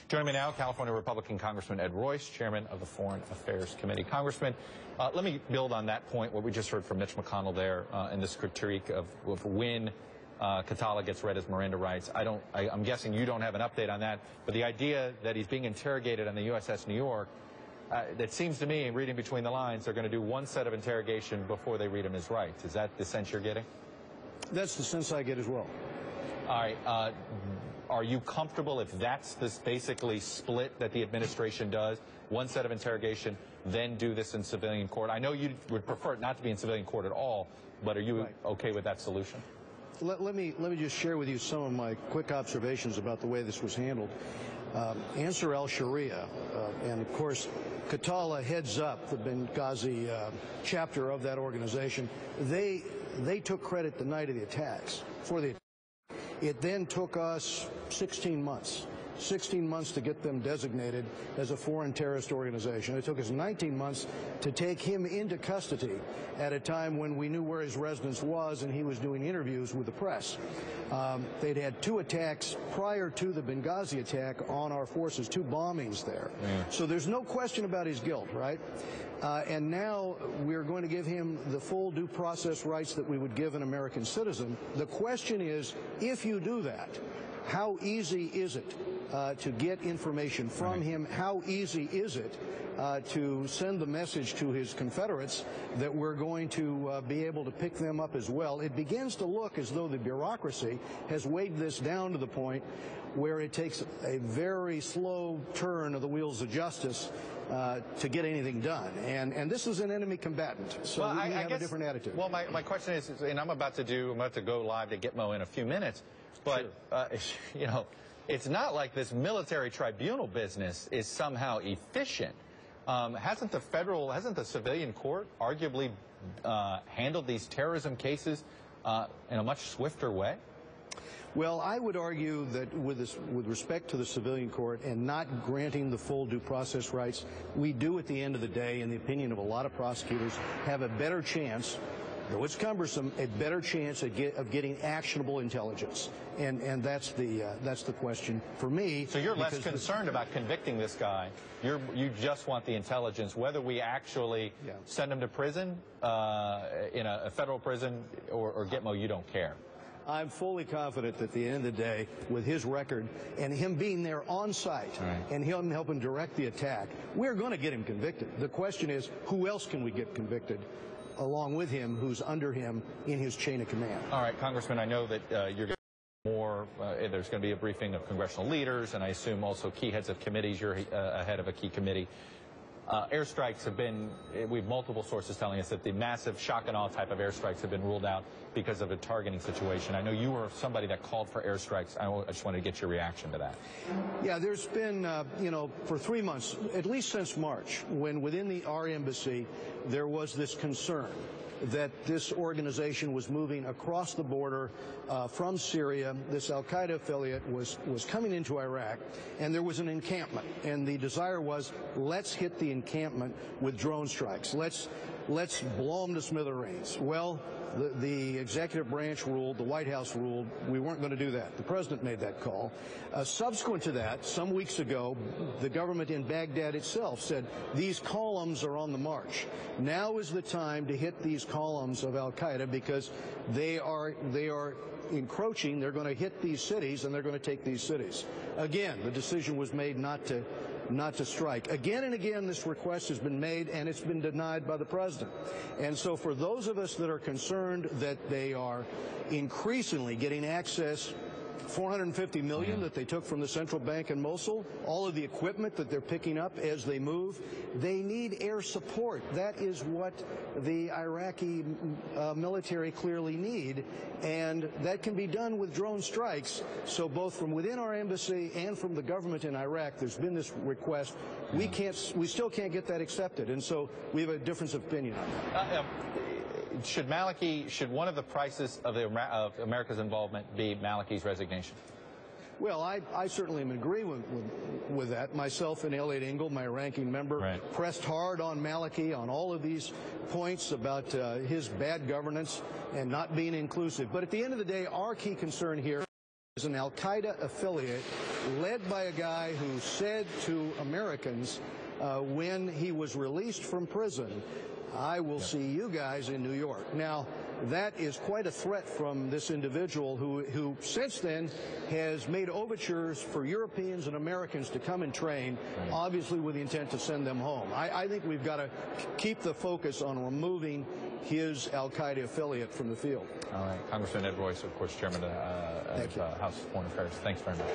Joining me now, California Republican Congressman Ed Royce, chairman of the Foreign Affairs Committee. Congressman, let me build on that point, what we just heard from Mitch McConnell there in this critique of when Khatallah gets read his Miranda rights. I'm guessing you don't have an update on that, but the idea that he's being interrogated on the USS New York, it seems to me, reading between the lines, they're going to do one set of interrogation before they read him his rights. Is that the sense you're getting? That's the sense I get as well. All right. Are you comfortable if that's this basically split that the administration does, one set of interrogation, then do this in civilian court? I know you would prefer it not to be in civilian court at all, but are you okay with that solution? Let me just share with you some of my quick observations about the way this was handled. Ansar al-Sharia, and of course Khatallah heads up the Benghazi chapter of that organization. They took credit the night of the attacks for the. It then took us 16 months to get them designated as a foreign terrorist organization. It took us 19 months to take him into custody at a time when we knew where his residence was and he was doing interviews with the press. They'd had 2 attacks prior to the Benghazi attack on our forces, 2 bombings there. Yeah. So there's no question about his guilt, right? And now we're going to give him the full due process rights that we would give an American citizen. The question is, if you do that, how easy is it to get information from him? How easy is it to send the message to his Confederates that we're going to be able to pick them up as well? It begins to look as though the bureaucracy has weighed this down to the point where it takes a very slow turn of the wheels of justice to get anything done. And this is an enemy combatant, so well, we have a different attitude. Well, my question is, and I'm about to go live to Gitmo in a few minutes, but, sure. You know, it's not like this military tribunal business is somehow efficient. Hasn't the civilian court arguably handled these terrorism cases in a much swifter way? Well, I would argue that with respect to the civilian court and not granting the full due process rights, we do at the end of the day, in the opinion of a lot of prosecutors, have a better chance, though it's cumbersome, a better chance of getting actionable intelligence. And that's the question for me. So you're less concerned about convicting this guy. You just want the intelligence, whether we actually send him to prison, in a federal prison, or Gitmo, you don't care. I'm fully confident that at the end of the day, with his record and him being there on site and him helping direct the attack, we're going to get him convicted. The question is, who else can we get convicted along with him, who's under him in his chain of command? All right, Congressman, I know that you're going to more. There's going to be a briefing of congressional leaders, and I assume also key heads of committees. You're ahead of a key committee. Airstrikes have been, we have multiple sources telling us that the massive shock and awe type of airstrikes have been ruled out because of a targeting situation. I know you were somebody that called for airstrikes. I just wanted to get your reaction to that. Yeah, there's been, you know, for 3 months, at least since March, when within our embassy there was this concern that this organization was moving across the border from Syria. This al-Qaeda affiliate was coming into Iraq, and there was an encampment. And the desire was, let's hit the encampment with drone strikes. Let's blow them to smithereens. Well, the executive branch ruled, the White House ruled, we weren't going to do that. The president made that call. Subsequent to that, some weeks ago, the government in Baghdad itself said, these columns are on the march. Now is the time to hit these columns of al-Qaeda because they are encroaching. They're going to hit these cities, and they're going to take these cities. Again, the decision was made not to strike. Again and again, this request has been made, and it's been denied by the president. And so for those of us that are concerned that they are increasingly getting access, $450 million that they took from the central bank in Mosul, all of the equipment that they're picking up as they move, they need air support. That is what the Iraqi military clearly need, and that can be done with drone strikes. So both from within our embassy and from the government in Iraq, there's been this request. We still can't get that accepted, and so we have a difference of opinion on that. Should one of the prices of America's involvement be Maliki's resignation? Well, I certainly am in agreement with that. Myself and Elliot Engel, my ranking member, pressed hard on Maliki on all of these points about his bad governance and not being inclusive. But at the end of the day, our key concern here is an al-Qaeda affiliate led by a guy who said to Americans when he was released from prison, I will see you guys in New York. Now, that is quite a threat from this individual who since then has made overtures for Europeans and Americans to come and train, obviously with the intent to send them home. I think we've got to keep the focus on removing his al-Qaeda affiliate from the field. All right. Congressman Ed Royce, of course, Chairman of the House Foreign Affairs. Thanks very much.